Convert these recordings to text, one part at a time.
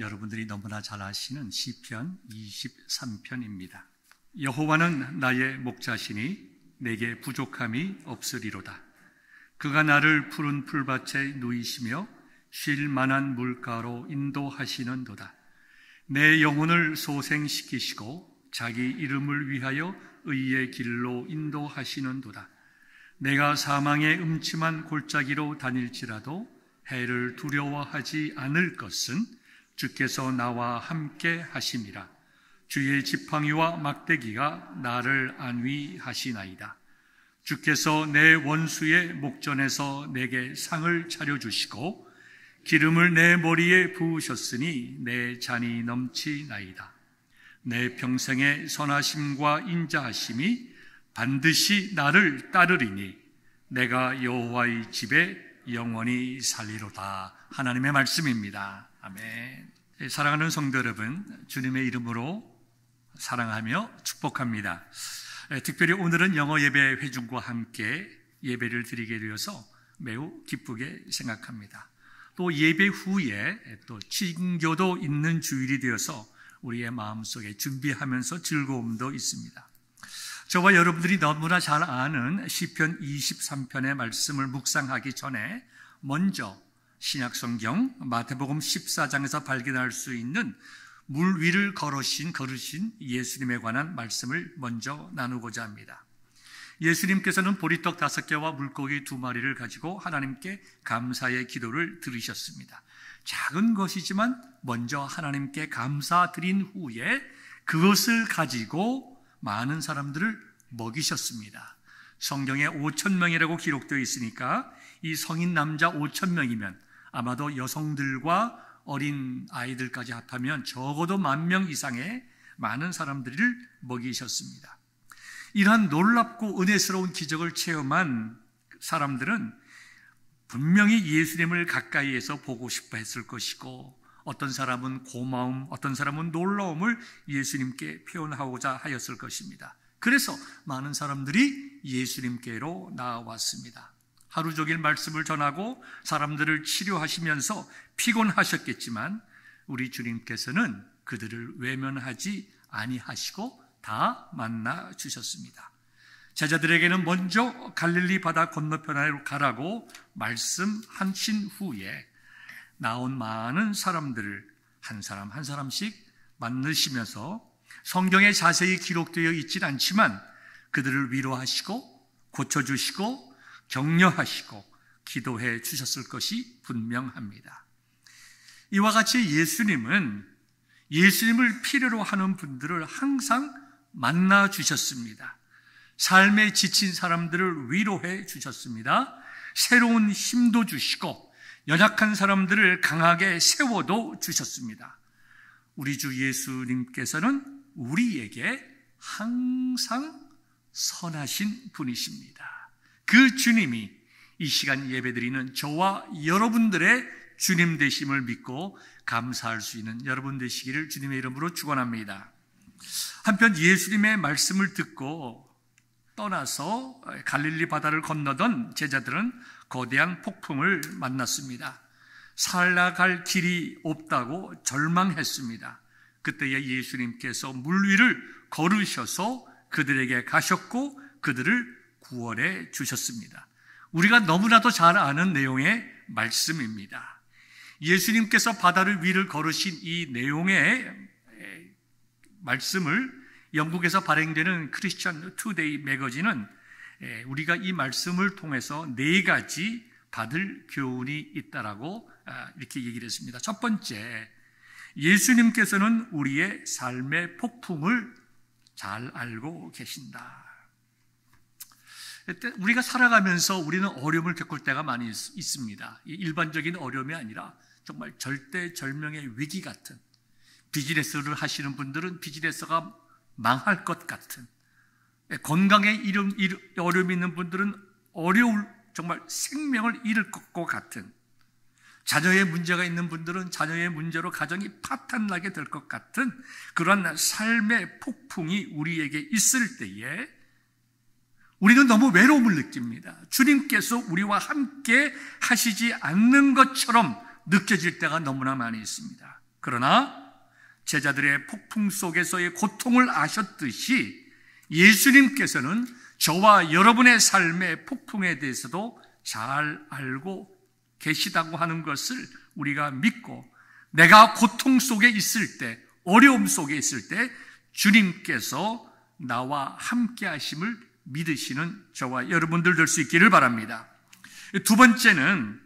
여러분들이 너무나 잘 아시는 시편 23편입니다. 여호와는 나의 목자시니 내게 부족함이 없으리로다. 그가 나를 푸른 풀밭에 누이시며 쉴 만한 물가로 인도하시는도다. 내 영혼을 소생시키시고 자기 이름을 위하여 의의 길로 인도하시는도다. 내가 사망의 음침한 골짜기로 다닐지라도 해를 두려워하지 않을 것은 주께서 나와 함께 하심이라. 주의 지팡이와 막대기가 나를 안위하시나이다. 주께서 내 원수의 목전에서 내게 상을 차려주시고 기름을 내 머리에 부으셨으니 내 잔이 넘치나이다. 내 평생의 선하심과 인자하심이 반드시 나를 따르리니 내가 여호와의 집에 영원히 살리로다. 하나님의 말씀입니다. 아멘. 사랑하는 성도 여러분, 주님의 이름으로 사랑하며 축복합니다. 특별히 오늘은 영어 예배 회중과 함께 예배를 드리게 되어서 매우 기쁘게 생각합니다. 또 예배 후에 또 친교도 있는 주일이 되어서 우리의 마음속에 준비하면서 즐거움도 있습니다. 저와 여러분들이 너무나 잘 아는 시편 23편의 말씀을 묵상하기 전에 먼저 신약성경 마태복음 14장에서 발견할 수 있는 물 위를 걸으신 예수님에 관한 말씀을 먼저 나누고자 합니다. 예수님께서는 보리떡 5개와 물고기 2마리를 가지고 하나님께 감사의 기도를 드리셨습니다. 작은 것이지만 먼저 하나님께 감사드린 후에 그것을 가지고 많은 사람들을 먹이셨습니다. 성경에 5,000명이라고 기록되어 있으니까 이 성인 남자 5,000명이면 아마도 여성들과 어린 아이들까지 합하면 적어도 10,000명 이상의 많은 사람들을 먹이셨습니다. 이러한 놀랍고 은혜스러운 기적을 체험한 사람들은 분명히 예수님을 가까이에서 보고 싶어 했을 것이고, 어떤 사람은 고마움, 어떤 사람은 놀라움을 예수님께 표현하고자 하였을 것입니다. 그래서 많은 사람들이 예수님께로 나아왔습니다. 하루 종일 말씀을 전하고 사람들을 치료하시면서 피곤하셨겠지만 우리 주님께서는 그들을 외면하지 아니하시고 다 만나 주셨습니다. 제자들에게는 먼저 갈릴리 바다 건너편으로 가라고 말씀하신 후에 나온 많은 사람들을 한 사람 한 사람씩 만나시면서 성경에 자세히 기록되어 있진 않지만 그들을 위로하시고 고쳐주시고 격려하시고 기도해 주셨을 것이 분명합니다. 이와 같이 예수님을 필요로 하는 분들을 항상 만나 주셨습니다. 삶에 지친 사람들을 위로해 주셨습니다. 새로운 힘도 주시고 연약한 사람들을 강하게 세워도 주셨습니다. 우리 주 예수님께서는 우리에게 항상 선하신 분이십니다. 그 주님이 이 시간 예배드리는 저와 여러분들의 주님 되심을 믿고 감사할 수 있는 여러분 되시기를 주님의 이름으로 축원합니다. 한편 예수님의 말씀을 듣고 떠나서 갈릴리 바다를 건너던 제자들은 거대한 폭풍을 만났습니다. 살아갈 길이 없다고 절망했습니다. 그때에 예수님께서 물 위를 걸으셔서 그들에게 가셨고 그들을 구원해 주셨습니다. 우리가 너무나도 잘 아는 내용의 말씀입니다. 예수님께서 바다를 위를 걸으신 이 내용의 말씀을 영국에서 발행되는 크리스천 투데이 매거진은 우리가 이 말씀을 통해서 4가지 받을 교훈이 있다라고 이렇게 얘기를 했습니다. 첫 번째, 예수님께서는 우리의 삶의 폭풍을 잘 알고 계신다. 우리가 살아가면서 우리는 어려움을 겪을 때가 많이 있습니다. 일반적인 어려움이 아니라 정말 절대절명의 위기 같은, 비즈니스를 하시는 분들은 비즈니스가 망할 것 같은, 건강에 어려움이 있는 분들은 정말 생명을 잃을 것 같은, 자녀의 문제가 있는 분들은 자녀의 문제로 가정이 파탄나게 될 것 같은 그런 삶의 폭풍이 우리에게 있을 때에 우리는 너무 외로움을 느낍니다. 주님께서 우리와 함께 하시지 않는 것처럼 느껴질 때가 너무나 많이 있습니다. 그러나 제자들의 폭풍 속에서의 고통을 아셨듯이 예수님께서는 저와 여러분의 삶의 폭풍에 대해서도 잘 알고 계시다고 하는 것을 우리가 믿고, 내가 고통 속에 있을 때, 어려움 속에 있을 때 주님께서 나와 함께 하심을 믿으시는 저와 여러분들 될 수 있기를 바랍니다. 두 번째는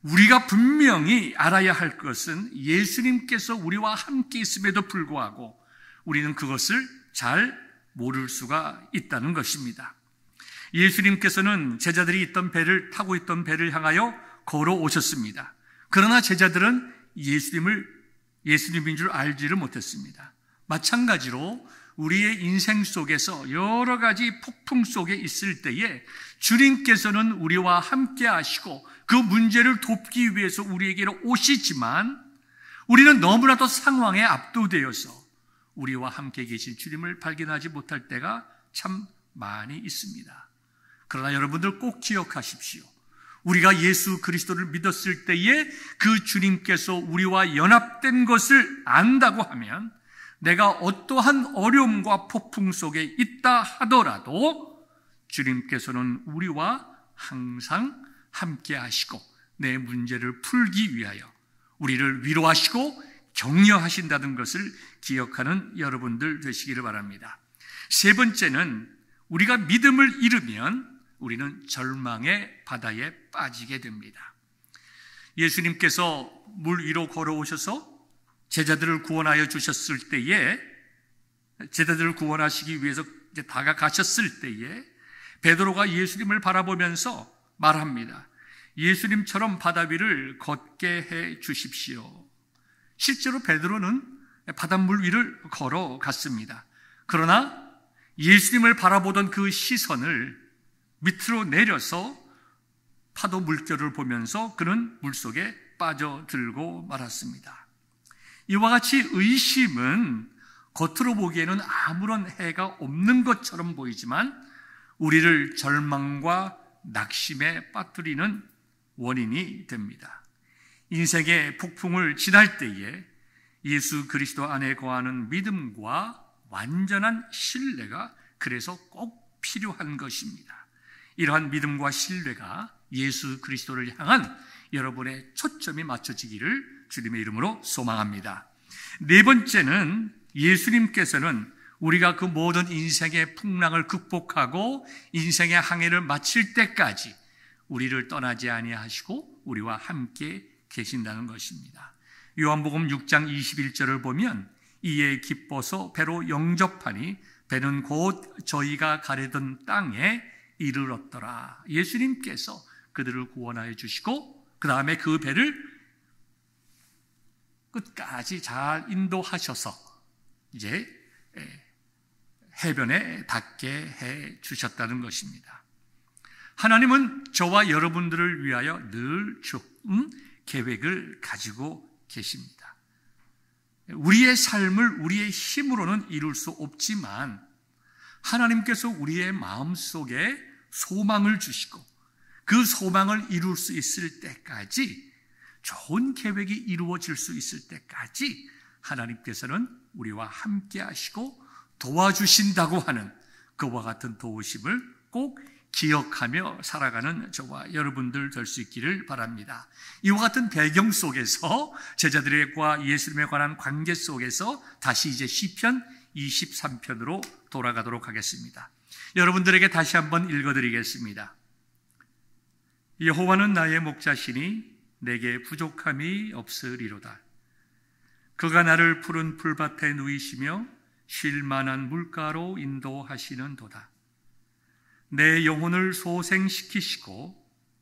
우리가 분명히 알아야 할 것은 예수님께서 우리와 함께 있음에도 불구하고 우리는 그것을 잘 모를 수가 있다는 것입니다. 예수님께서는 제자들이 타고 있던 배를 향하여 걸어오셨습니다. 그러나 제자들은 예수님인 줄 알지를 못했습니다. 마찬가지로 우리의 인생 속에서 여러 가지 폭풍 속에 있을 때에 주님께서는 우리와 함께 하시고 그 문제를 돕기 위해서 우리에게로 오시지만, 우리는 너무나도 상황에 압도되어서 우리와 함께 계신 주님을 발견하지 못할 때가 참 많이 있습니다. 그러나 여러분들 꼭 기억하십시오. 우리가 예수 그리스도를 믿었을 때에 그 주님께서 우리와 연합된 것을 안다고 하면, 내가 어떠한 어려움과 폭풍 속에 있다 하더라도 주님께서는 우리와 항상 함께 하시고 내 문제를 풀기 위하여 우리를 위로하시고 격려하신다는 것을 기억하는 여러분들 되시기를 바랍니다. 세 번째는 우리가 믿음을 잃으면 우리는 절망의 바다에 빠지게 됩니다. 예수님께서 물 위로 걸어오셔서 제자들을 구원하여 주셨을 때에, 제자들을 구원하시기 위해서 이제 다가가셨을 때에 베드로가 예수님을 바라보면서 말합니다. 예수님처럼 바다 위를 걷게 해 주십시오. 실제로 베드로는 바닷물 위를 걸어갔습니다. 그러나 예수님을 바라보던 그 시선을 밑으로 내려서 파도 물결을 보면서 그는 물속에 빠져들고 말았습니다. 이와 같이 의심은 겉으로 보기에는 아무런 해가 없는 것처럼 보이지만 우리를 절망과 낙심에 빠뜨리는 원인이 됩니다. 인생의 폭풍을 지날 때에 예수 그리스도 안에 거하는 믿음과 완전한 신뢰가 그래서 꼭 필요한 것입니다. 이러한 믿음과 신뢰가 예수 그리스도를 향한 여러분의 초점이 맞춰지기를 주님의 이름으로 소망합니다. 네 번째는 예수님께서는 우리가 그 모든 인생의 풍랑을 극복하고 인생의 항해를 마칠 때까지 우리를 떠나지 아니하시고 우리와 함께 계신다는 것입니다. 요한복음 6장 21절을 보면 이에 기뻐서 배로 영접하니 배는 곧 저희가 가려던 땅에 이르렀더라. 예수님께서 그들을 구원하여 주시고 그 다음에 그 배를 끝까지 잘 인도하셔서 이제 해변에 닿게 해 주셨다는 것입니다. 하나님은 저와 여러분들을 위하여 늘 좋은 계획을 가지고 계십니다. 우리의 삶을 우리의 힘으로는 이룰 수 없지만 하나님께서 우리의 마음속에 소망을 주시고 그 소망을 이룰 수 있을 때까지, 좋은 계획이 이루어질 수 있을 때까지 하나님께서는 우리와 함께 하시고 도와주신다고 하는 그와 같은 도우심을 꼭 기억하며 살아가는 저와 여러분들 될 수 있기를 바랍니다. 이와 같은 배경 속에서 제자들과 예수님에 관한 관계 속에서 다시 이제 시편 23편으로 돌아가도록 하겠습니다. 여러분들에게 다시 한번 읽어드리겠습니다. 여호와는 나의 목자시니 내게 부족함이 없으리로다. 그가 나를 푸른 풀밭에 누이시며 쉴 만한 물가로 인도하시는도다. 내 영혼을 소생시키시고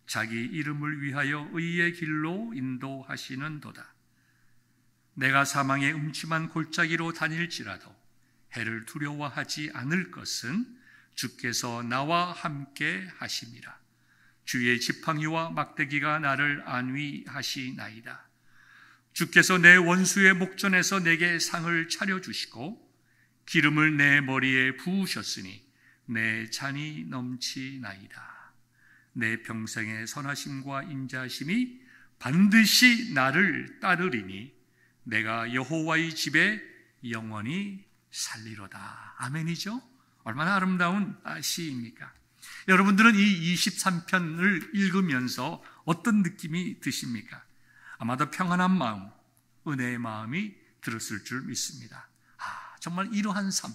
자기 이름을 위하여 의의 길로 인도하시는도다. 내가 사망의 음침한 골짜기로 다닐지라도 해를 두려워하지 않을 것은 주께서 나와 함께 하심이라. 주의 지팡이와 막대기가 나를 안위하시나이다. 주께서 내 원수의 목전에서 내게 상을 차려주시고 기름을 내 머리에 부으셨으니 내 잔이 넘치나이다. 내 평생의 선하심과 인자하심이 반드시 나를 따르리니 내가 여호와의 집에 영원히 살리로다. 아멘이죠? 얼마나 아름다운 시입니까? 여러분들은 이 23편을 읽으면서 어떤 느낌이 드십니까? 아마도 평안한 마음, 은혜의 마음이 들었을 줄 믿습니다. 정말 이러한 삶,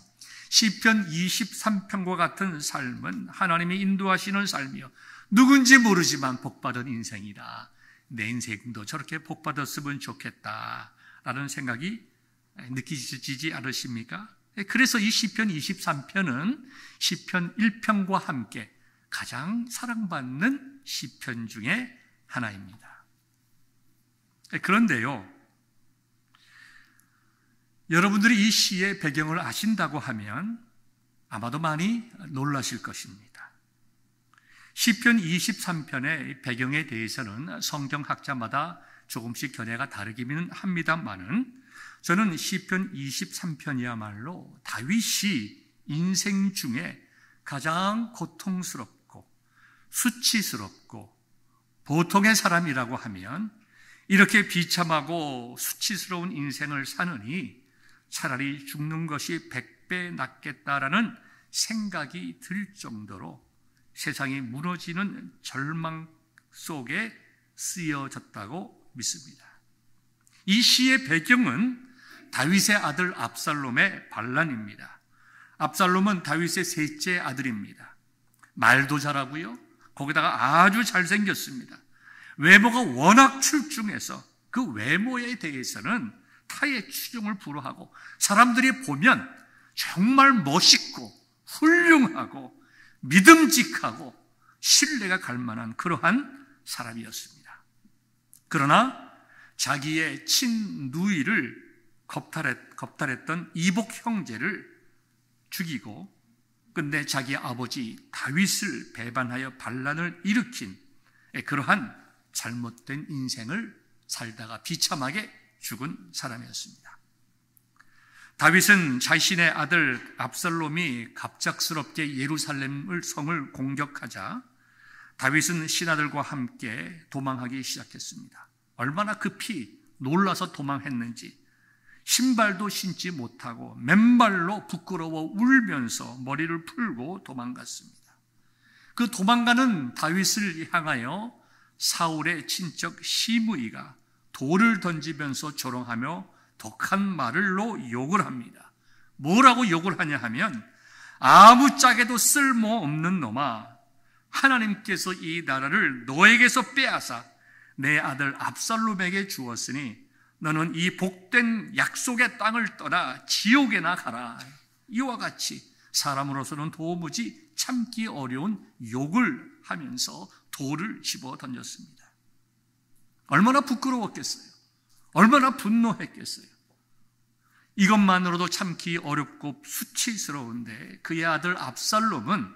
시편 23편과 같은 삶은 하나님이 인도하시는 삶이요, 누군지 모르지만 복받은 인생이다. 내 인생도 저렇게 복받았으면 좋겠다라는 생각이 느끼시지 않으십니까? 그래서 이 시편 23편은 시편 1편과 함께 가장 사랑받는 시편 중에 하나입니다. 그런데요, 여러분들이 이 시의 배경을 아신다고 하면 아마도 많이 놀라실 것입니다. 시편 23편의 배경에 대해서는 성경학자마다 조금씩 견해가 다르기는 합니다만은 저는 시편 23편이야말로 다윗이 인생 중에 가장 고통스럽고 수치스럽고 보통의 사람이라고 하면 이렇게 비참하고 수치스러운 인생을 사느니 차라리 죽는 것이 100배 낫겠다라는 생각이 들 정도로 세상이 무너지는 절망 속에 쓰여졌다고 믿습니다. 이 시의 배경은 다윗의 아들 압살롬의 반란입니다. 압살롬은 다윗의 셋째 아들입니다. 말도 잘하고요, 거기다가 아주 잘생겼습니다. 외모가 워낙 출중해서 그 외모에 대해서는 타의 추종을 불허하고 사람들이 보면 정말 멋있고 훌륭하고 믿음직하고 신뢰가 갈 만한 그러한 사람이었습니다. 그러나 자기의 친누이를 겁탈했던 이복 형제를 죽이고 끝내 자기 아버지 다윗을 배반하여 반란을 일으킨 그러한 잘못된 인생을 살다가 비참하게 죽은 사람이었습니다. 다윗은 자신의 아들 압살롬이 갑작스럽게 예루살렘 성을 공격하자 다윗은 신하들과 함께 도망하기 시작했습니다. 얼마나 급히 놀라서 도망했는지 신발도 신지 못하고 맨발로 부끄러워 울면서 머리를 풀고 도망갔습니다. 그 도망가는 다윗을 향하여 사울의 친척 시므이가 돌을 던지면서 조롱하며 독한 말로 욕을 합니다. 뭐라고 욕을 하냐 하면, 아무짝에도 쓸모없는 놈아, 하나님께서 이 나라를 너에게서 빼앗아 내 아들 압살롬에게 주었으니 너는 이 복된 약속의 땅을 떠나 지옥에나 가라. 이와 같이 사람으로서는 도무지 참기 어려운 욕을 하면서 돌을 집어 던졌습니다. 얼마나 부끄러웠겠어요. 얼마나 분노했겠어요. 이것만으로도 참기 어렵고 수치스러운데 그의 아들 압살롬은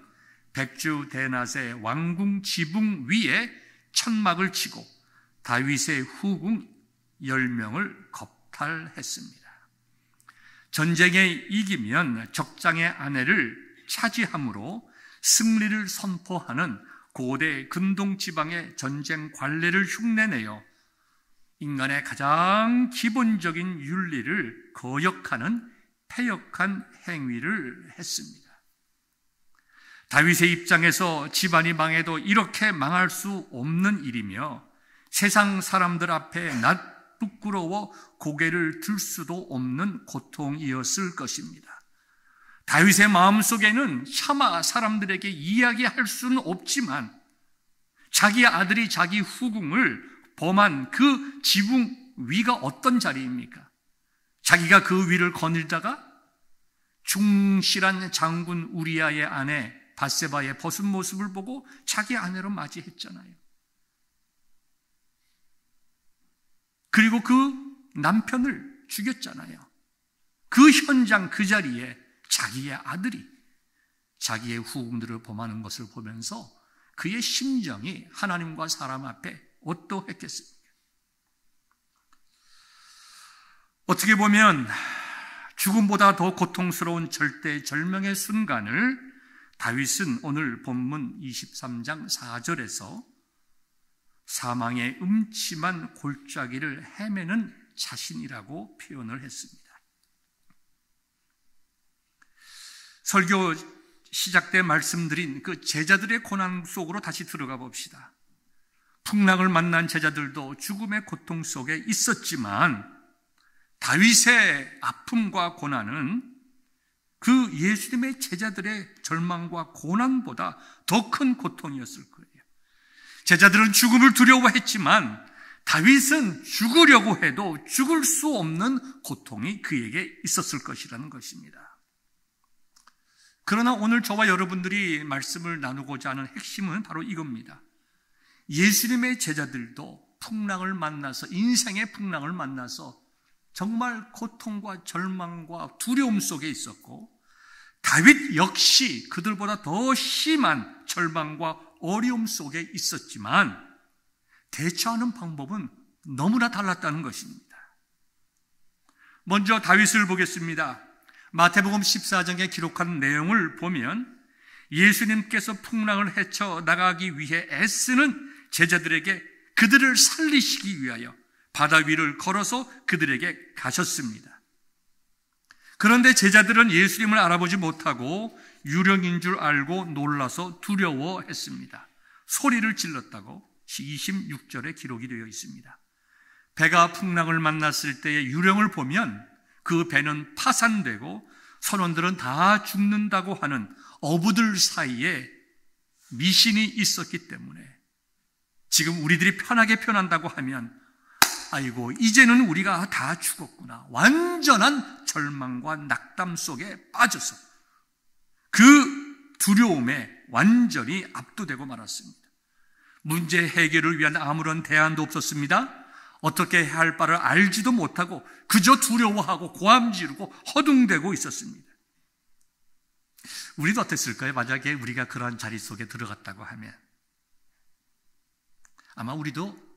백주 대낮에 왕궁 지붕 위에 천막을 치고 다윗의 후궁 10명을 겁탈했습니다. 전쟁에 이기면 적장의 아내를 차지함으로 승리를 선포하는 고대 근동 지방의 전쟁 관례를 흉내내어 인간의 가장 기본적인 윤리를 거역하는 패역한 행위를 했습니다. 다윗의 입장에서 집안이 망해도 이렇게 망할 수 없는 일이며 세상 사람들 앞에 부끄러워 고개를 들 수도 없는 고통이었을 것입니다. 다윗의 마음속에는 차마 사람들에게 이야기할 수는 없지만 자기 아들이 자기 후궁을 범한 그 지붕 위가 어떤 자리입니까? 자기가 그 위를 거닐다가 충실한 장군 우리아의 아내 밧세바의 벗은 모습을 보고 자기 아내로 맞이했잖아요. 그리고 그 남편을 죽였잖아요. 그 현장 그 자리에 자기의 아들이 자기의 후궁들을 범하는 것을 보면서 그의 심정이 하나님과 사람 앞에 어떠했겠습니까? 어떻게 보면 죽음보다 더 고통스러운 절대절명의 순간을 다윗은 오늘 본문 23장 4절에서 사망의 음침한 골짜기를 헤매는 자신이라고 표현을 했습니다. 설교 시작 때 말씀드린 그 제자들의 고난 속으로 다시 들어가 봅시다. 풍랑을 만난 제자들도 죽음의 고통 속에 있었지만 다윗의 아픔과 고난은 그 예수님의 제자들의 절망과 고난보다 더 큰 고통이었을 거예요. 제자들은 죽음을 두려워했지만 다윗은 죽으려고 해도 죽을 수 없는 고통이 그에게 있었을 것이라는 것입니다. 그러나 오늘 저와 여러분들이 말씀을 나누고자 하는 핵심은 바로 이겁니다. 예수님의 제자들도 풍랑을 만나서, 인생의 풍랑을 만나서 정말 고통과 절망과 두려움 속에 있었고, 다윗 역시 그들보다 더 심한 절망과 어려움 속에 있었지만 대처하는 방법은 너무나 달랐다는 것입니다. 먼저 다윗을 보겠습니다. 마태복음 14장에 기록한 내용을 보면 예수님께서 풍랑을 헤쳐 나가기 위해 애쓰는 제자들에게 그들을 살리시기 위하여 바다 위를 걸어서 그들에게 가셨습니다. 그런데 제자들은 예수님을 알아보지 못하고 유령인 줄 알고 놀라서 두려워했습니다. 소리를 질렀다고 26절에 기록이 되어 있습니다. 배가 풍랑을 만났을 때의 유령을 보면 그 배는 파산되고 선원들은 다 죽는다고 하는 어부들 사이에 미신이 있었기 때문에 지금 우리들이 편하게 표현한다고 하면 아이고 이제는 우리가 다 죽었구나, 완전한 절망과 낙담 속에 빠져서 그 두려움에 완전히 압도되고 말았습니다. 문제 해결을 위한 아무런 대안도 없었습니다. 어떻게 해야 할 바를 알지도 못하고 그저 두려워하고 고함 지르고 허둥대고 있었습니다. 우리도 어땠을까요? 만약에 우리가 그런 자리 속에 들어갔다고 하면 아마 우리도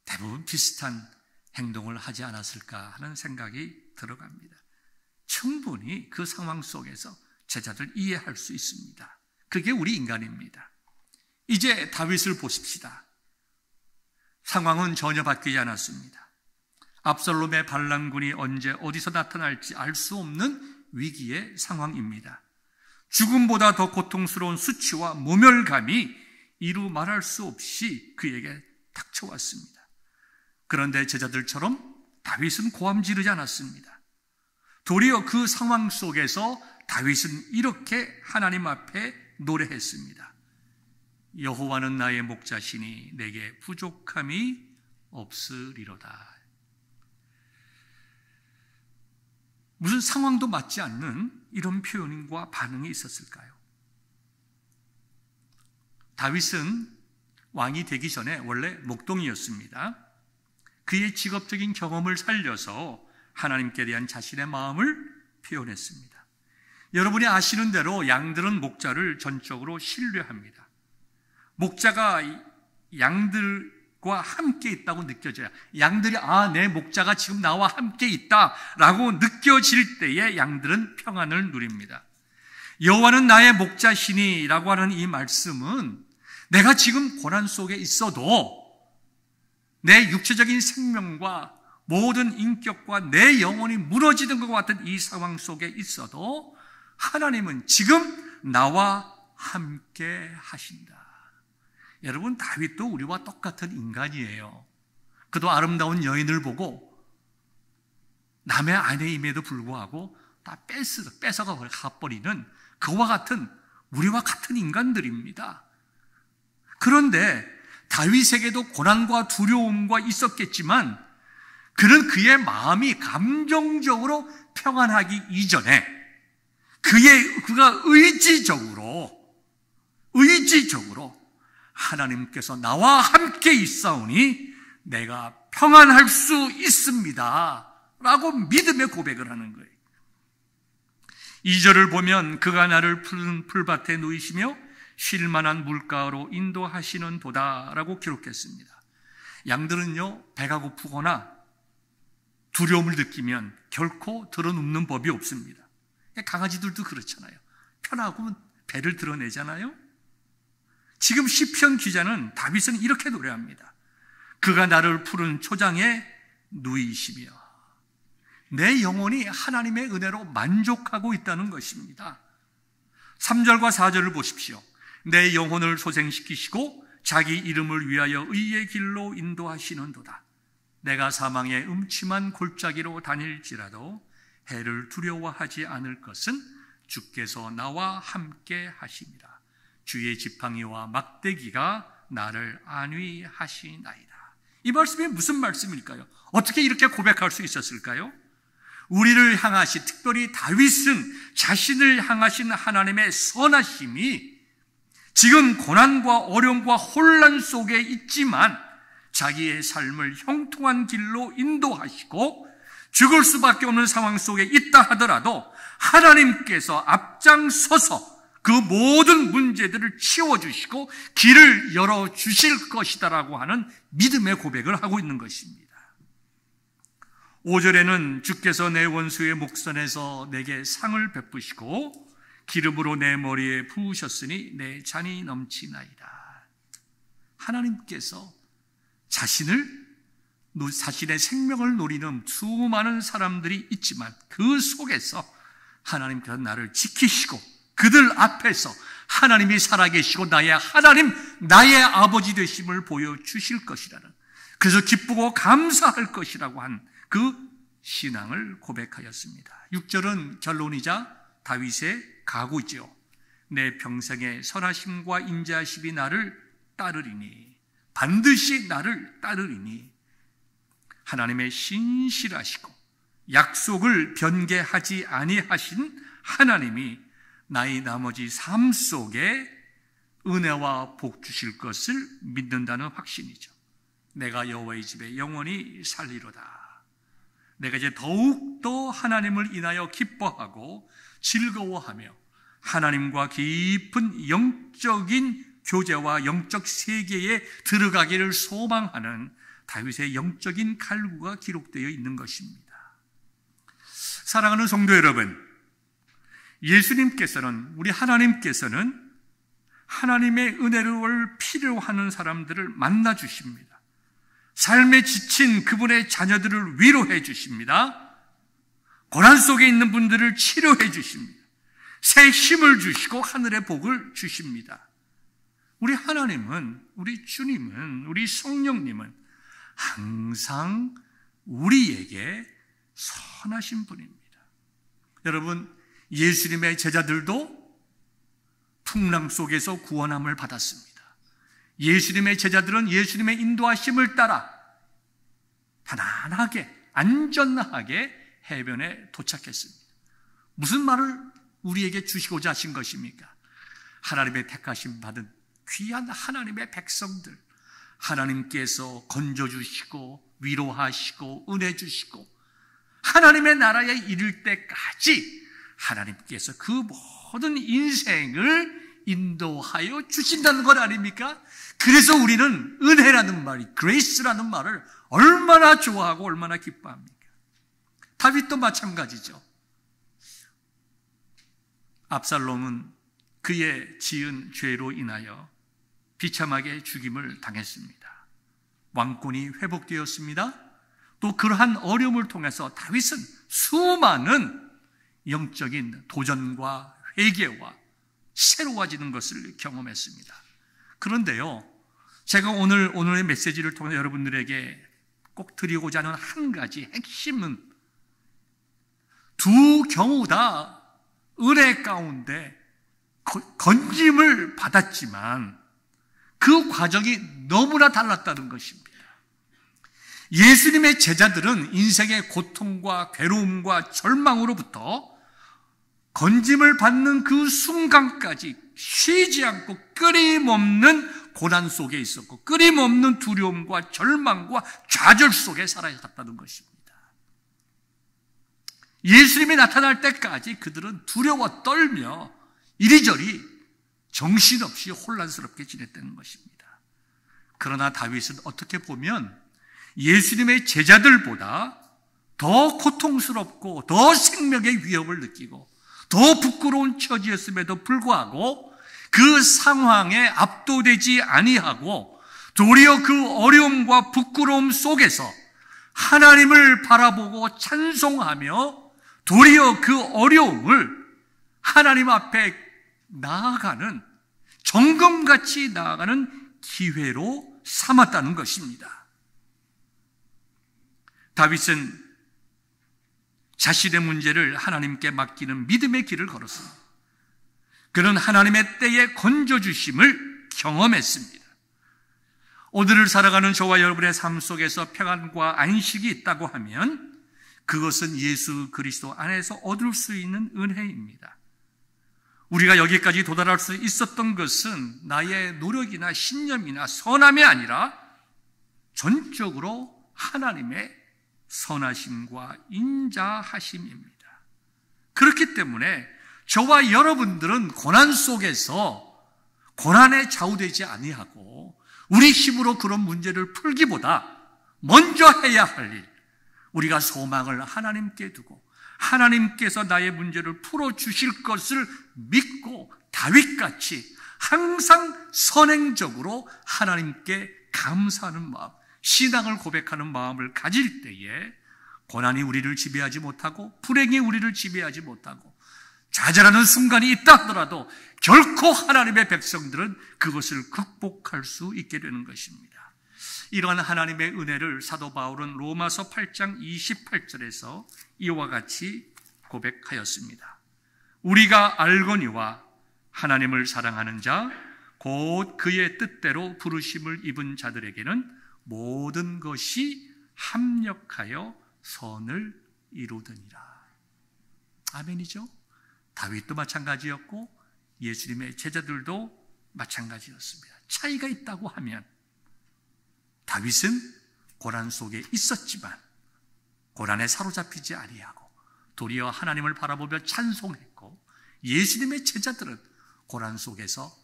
대부분 비슷한 행동을 하지 않았을까 하는 생각이 들어갑니다. 충분히 그 상황 속에서 제자들 이해할 수 있습니다. 그게 우리 인간입니다. 이제 다윗을 보십시다. 상황은 전혀 바뀌지 않았습니다. 압살롬의 반란군이 언제 어디서 나타날지 알 수 없는 위기의 상황입니다. 죽음보다 더 고통스러운 수치와 모멸감이 이루 말할 수 없이 그에게 닥쳐왔습니다. 그런데 제자들처럼 다윗은 고함 지르지 않았습니다. 도리어 그 상황 속에서 다윗은 이렇게 하나님 앞에 노래했습니다. 여호와는 나의 목자시니 내게 부족함이 없으리로다. 무슨 상황도 맞지 않는 이런 표현과 반응이 있었을까요? 다윗은 왕이 되기 전에 원래 목동이었습니다. 그의 직업적인 경험을 살려서 하나님께 대한 자신의 마음을 표현했습니다. 여러분이 아시는 대로 양들은 목자를 전적으로 신뢰합니다. 목자가 양들과 함께 있다고 느껴져요. 양들이 내 목자가 지금 나와 함께 있다라고 느껴질 때에 양들은 평안을 누립니다. 여호와는 나의 목자시니 라고 하는 이 말씀은 내가 지금 고난 속에 있어도 내 육체적인 생명과 모든 인격과 내 영혼이 무너지는 것 같은 이 상황 속에 있어도 하나님은 지금 나와 함께 하신다. 여러분, 다윗도 우리와 똑같은 인간이에요. 그도 아름다운 여인을 보고 남의 아내임에도 불구하고 다 뺏어가 가버리는 그와 같은 우리와 같은 인간들입니다. 그런데 다윗에게도 고난과 두려움과 있었겠지만 그는 그의 마음이 감정적으로 평안하기 이전에 그가 의지적으로 하나님께서 나와 함께 있사오니 내가 평안할 수 있습니다 라고 믿음의 고백을 하는 거예요. 2절을 보면 그가 나를 푸른 풀밭에 누이시며 쉴만한 물가로 인도하시는 도다라고 기록했습니다. 양들은요, 배가 고프거나 두려움을 느끼면 결코 드러눕는 법이 없습니다. 강아지들도 그렇잖아요. 편하고 배를 드러내잖아요. 지금 시편 기자는 다윗은 이렇게 노래합니다. 그가 나를 푸른 초장에 누이시며 내 영혼이 하나님의 은혜로 만족하고 있다는 것입니다. 3절과 4절을 보십시오. 내 영혼을 소생시키시고 자기 이름을 위하여 의의 길로 인도하시는도다. 내가 사망의 음침한 골짜기로 다닐지라도 해를 두려워하지 않을 것은 주께서 나와 함께 하심이라. 주의 지팡이와 막대기가 나를 안위하시나이다. 이 말씀이 무슨 말씀일까요? 어떻게 이렇게 고백할 수 있었을까요? 우리를 향하신, 특별히 다윗은 자신을 향하신 하나님의 선하심이 지금 고난과 어려움과 혼란 속에 있지만 자기의 삶을 형통한 길로 인도하시고 죽을 수밖에 없는 상황 속에 있다 하더라도 하나님께서 앞장서서 그 모든 문제들을 치워주시고 길을 열어주실 것이다라고 하는 믿음의 고백을 하고 있는 것입니다. 5절에는 주께서 내 원수의 목선에서 내게 상을 베푸시고 기름으로 내 머리에 부으셨으니 내 잔이 넘치나이다. 하나님께서 자신의 생명을 노리는 수많은 사람들이 있지만 그 속에서 하나님께서 나를 지키시고 그들 앞에서 하나님이 살아계시고 나의 하나님, 나의 아버지 되심을 보여주실 것이라는, 그래서 기쁘고 감사할 것이라고 한 그 신앙을 고백하였습니다. 6절은 결론이자 다윗의 가구죠. 내 평생의 선하심과 인자하심이 나를 따르리니, 반드시 나를 따르리니 하나님의 신실하시고 약속을 변개하지 아니하신 하나님이 나의 나머지 삶 속에 은혜와 복 주실 것을 믿는다는 확신이죠. 내가 여호와의 집에 영원히 살리로다. 내가 이제 더욱더 하나님을 인하여 기뻐하고 즐거워하며 하나님과 깊은 영적인 교제와 영적 세계에 들어가기를 소망하는 다윗의 영적인 갈구가 기록되어 있는 것입니다. 사랑하는 성도 여러분, 예수님께서는, 우리 하나님께서는 하나님의 은혜를 필요로 하는 사람들을 만나 주십니다. 삶에 지친 그분의 자녀들을 위로해 주십니다. 고난 속에 있는 분들을 치료해 주십니다. 새 힘을 주시고 하늘의 복을 주십니다. 우리 하나님은, 우리 주님은, 우리 성령님은 항상 우리에게 선하신 분입니다. 여러분, 예수님의 제자들도 풍랑 속에서 구원함을 받았습니다. 예수님의 제자들은 예수님의 인도하심을 따라 편안하게, 안전하게 해변에 도착했습니다. 무슨 말을 우리에게 주시고자 하신 것입니까? 하나님의 택하심 받은 귀한 하나님의 백성들, 하나님께서 건져주시고 위로하시고 은혜 주시고 하나님의 나라에 이를 때까지 하나님께서 그 모든 인생을 인도하여 주신다는 것 아닙니까? 그래서 우리는 은혜라는 말이, 그레이스라는 말을 얼마나 좋아하고 얼마나 기뻐합니까? 다윗도 마찬가지죠. 압살롬은 그의 지은 죄로 인하여 비참하게 죽임을 당했습니다. 왕권이 회복되었습니다. 또 그러한 어려움을 통해서 다윗은 수많은 영적인 도전과 회개와 새로워지는 것을 경험했습니다. 그런데요, 제가 오늘의 메시지를 통해 여러분들에게 꼭 드리고자 하는 한 가지 핵심은, 두 경우 다 은혜 가운데 건짐을 받았지만 그 과정이 너무나 달랐다는 것입니다. 예수님의 제자들은 인생의 고통과 괴로움과 절망으로부터 건짐을 받는 그 순간까지 쉬지 않고 끊임없는 고난 속에 있었고 끊임없는 두려움과 절망과 좌절 속에 살아갔다는 것입니다. 예수님이 나타날 때까지 그들은 두려워 떨며 이리저리 정신없이 혼란스럽게 지냈다는 것입니다. 그러나 다윗은 어떻게 보면 예수님의 제자들보다 더 고통스럽고 더 생명의 위협을 느끼고 더 부끄러운 처지였음에도 불구하고 그 상황에 압도되지 아니하고 도리어 그 어려움과 부끄러움 속에서 하나님을 바라보고 찬송하며 도리어 그 어려움을 하나님 앞에 나아가는, 정금같이 나아가는 기회로 삼았다는 것입니다. 다윗은 자신의 문제를 하나님께 맡기는 믿음의 길을 걸었습니다. 그는 하나님의 때에 건져주심을 경험했습니다. 오늘을 살아가는 저와 여러분의 삶 속에서 평안과 안식이 있다고 하면 그것은 예수 그리스도 안에서 얻을 수 있는 은혜입니다. 우리가 여기까지 도달할 수 있었던 것은 나의 노력이나 신념이나 선함이 아니라 전적으로 하나님의 선하심과 인자하심입니다. 그렇기 때문에 저와 여러분들은 고난 속에서 고난에 좌우되지 아니하고 우리 힘으로 그런 문제를 풀기보다 먼저 해야 할 일, 우리가 소망을 하나님께 두고 하나님께서 나의 문제를 풀어주실 것을 믿고 다윗같이 항상 선행적으로 하나님께 감사하는 마음, 신앙을 고백하는 마음을 가질 때에 고난이 우리를 지배하지 못하고 불행이 우리를 지배하지 못하고 좌절하는 순간이 있다 하더라도 결코 하나님의 백성들은 그것을 극복할 수 있게 되는 것입니다. 이러한 하나님의 은혜를 사도 바울은 로마서 8장 28절에서 이와 같이 고백하였습니다. 우리가 알거니와 하나님을 사랑하는 자 곧 그의 뜻대로 부르심을 입은 자들에게는 모든 것이 합력하여 선을 이루더니라. 아멘이죠? 다윗도 마찬가지였고 예수님의 제자들도 마찬가지였습니다. 차이가 있다고 하면 다윗은 고난 속에 있었지만 고난에 사로잡히지 아니하고 도리어 하나님을 바라보며 찬송했고, 예수님의 제자들은 고난 속에서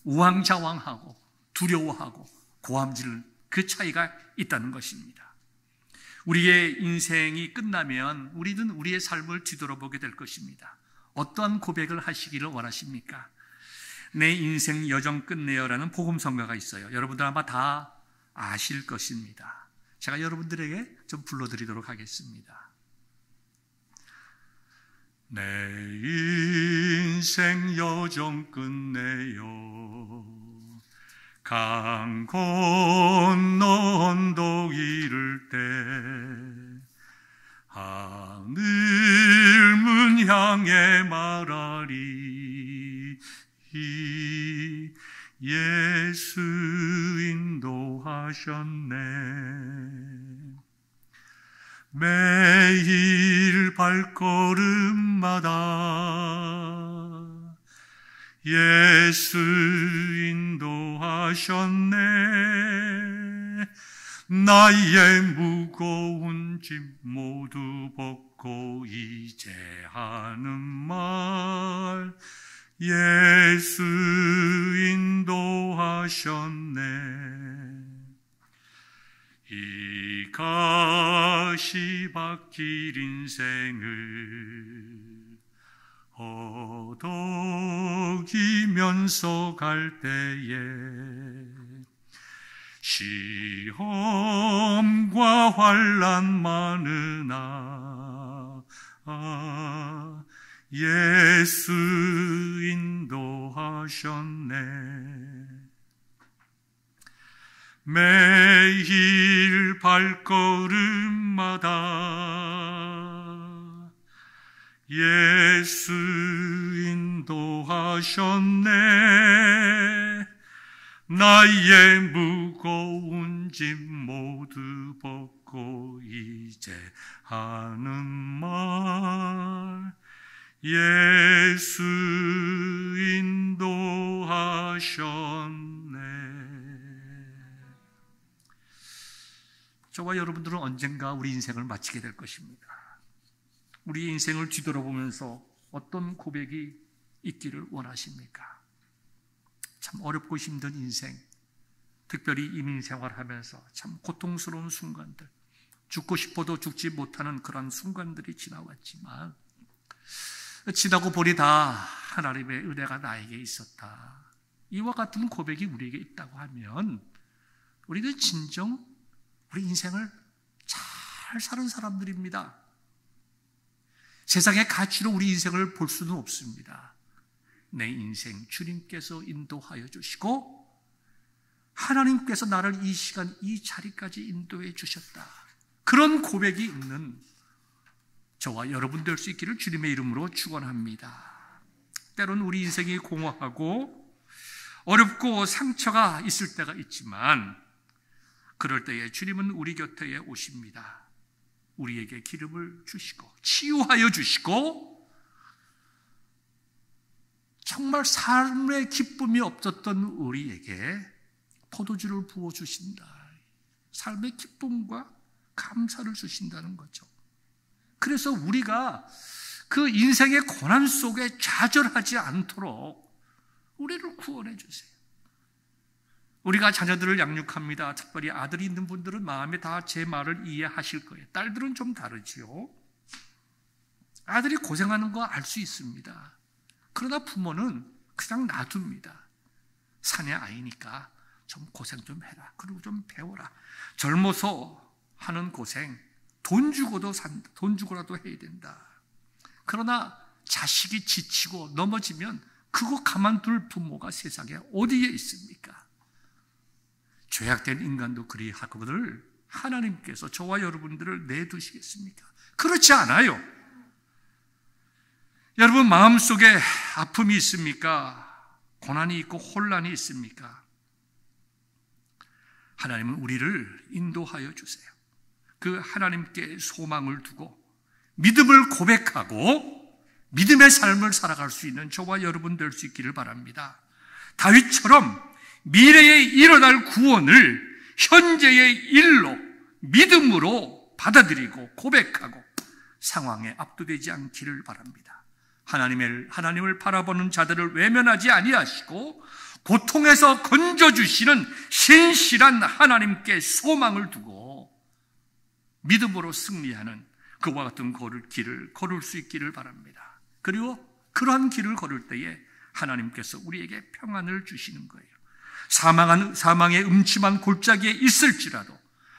우왕좌왕하고 두려워하고 고함지는 그 차이가 있다는 것입니다. 우리의 인생이 끝나면 우리는 우리의 삶을 뒤돌아보게 될 것입니다. 어떠한 고백을 하시기를 원하십니까? 내 인생 여정 끝내요라는 복음성가가 있어요. 여러분들 아마 다 아실 것입니다. 제가 여러분들에게 좀 불러드리도록 하겠습니다. 내 인생 여정 끝내요, 강 건너 언덕 이를 때 하늘 문 향해 말하리, 예수 인도하셨네. 매일 발걸음마다 예수 인도하셨네. 나의 무거운 짐 모두 벗고 이제 하는 말, 예수 인도하셨네. 이 가시밭길 인생을 허덕이면서 갈 때에 시험과 환난 많으나 예수 인도하셨네. 매일 발걸음마다 예수 인도하셨네. 나의 무거운 짐 모두 벗고 이제 하는 말, 예수 인도하셨네. 저와 여러분들은 언젠가 우리 인생을 마치게 될 것입니다. 우리 인생을 뒤돌아보면서 어떤 고백이 있기를 원하십니까? 참 어렵고 힘든 인생, 특별히 이민생활하면서 참 고통스러운 순간들, 죽고 싶어도 죽지 못하는 그런 순간들이 지나왔지만 지나고 보니 다 하나님의 은혜가 나에게 있었다. 이와 같은 고백이 우리에게 있다고 하면 우리는 진정 우리 인생을 잘 사는 사람들입니다. 세상의 가치로 우리 인생을 볼 수는 없습니다. 내 인생 주님께서 인도하여 주시고 하나님께서 나를 이 시간 이 자리까지 인도해 주셨다. 그런 고백이 있는 저와 여러분 될 수 있기를 주님의 이름으로 축원합니다. 때론 우리 인생이 공허하고 어렵고 상처가 있을 때가 있지만 그럴 때에 주님은 우리 곁에 오십니다. 우리에게 기름을 주시고 치유하여 주시고 정말 삶의 기쁨이 없었던 우리에게 포도주를 부어주신다. 삶의 기쁨과 감사를 주신다는 거죠. 그래서 우리가 그 인생의 고난 속에 좌절하지 않도록 우리를 구원해 주세요. 우리가 자녀들을 양육합니다. 특별히 아들이 있는 분들은 마음에 다 제 말을 이해하실 거예요. 딸들은 좀 다르지요. 아들이 고생하는 거 알 수 있습니다. 그러나 부모는 그냥 놔둡니다. 사내 아이니까 좀 고생 좀 해라. 그리고 좀 배워라. 젊어서 하는 고생 돈 주고도 산다. 돈 주고라도 해야 된다. 그러나 자식이 지치고 넘어지면 그거 가만둘 부모가 세상에 어디에 있습니까? 죄악된 인간도 그리하거늘 하나님께서 저와 여러분들을 내두시겠습니까? 그렇지 않아요. 여러분 마음속에 아픔이 있습니까? 고난이 있고 혼란이 있습니까? 하나님은 우리를 인도하여 주세요. 그 하나님께 소망을 두고 믿음을 고백하고 믿음의 삶을 살아갈 수 있는 저와 여러분 될 수 있기를 바랍니다. 다윗처럼 미래에 일어날 구원을 현재의 일로 믿음으로 받아들이고 고백하고 상황에 압도되지 않기를 바랍니다. 하나님을 바라보는 자들을 외면하지 아니하시고 고통에서 건져주시는 신실한 하나님께 소망을 두고 믿음으로 승리하는 그와 같은 길을 걸을 수 있기를 바랍니다. 그리고 그러한 길을 걸을 때에 하나님께서 우리에게 평안을 주시는 거예요. 사망의 음침한 골짜기에 있을지라도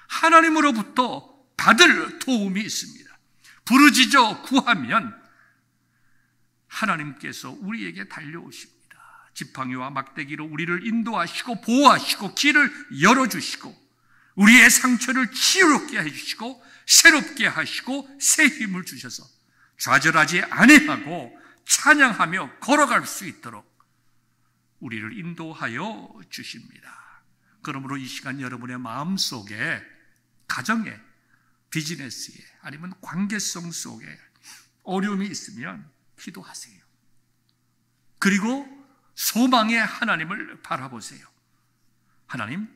하나님으로부터 받을 도움이 있습니다. 부르짖어 구하면 하나님께서 우리에게 달려오십니다. 지팡이와 막대기로 우리를 인도하시고 보호하시고 길을 열어주시고 우리의 상처를 치유롭게 해주시고 새롭게 하시고 새 힘을 주셔서 좌절하지 아니하고 찬양하며 걸어갈 수 있도록 우리를 인도하여 주십니다. 그러므로 이 시간 여러분의 마음속에 가정에 비즈니스에 아니면 관계성 속에 어려움이 있으면 기도하세요. 그리고 소망의 하나님을 바라보세요. 하나님,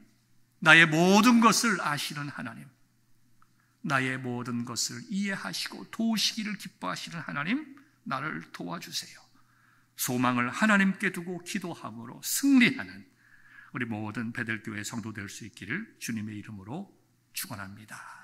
나의 모든 것을 아시는 하나님, 나의 모든 것을 이해하시고 도우시기를 기뻐하시는 하나님, 나를 도와주세요. 소망을 하나님께 두고 기도함으로 승리하는 우리 모든 베델교회 성도 될 수 있기를 주님의 이름으로 축원합니다.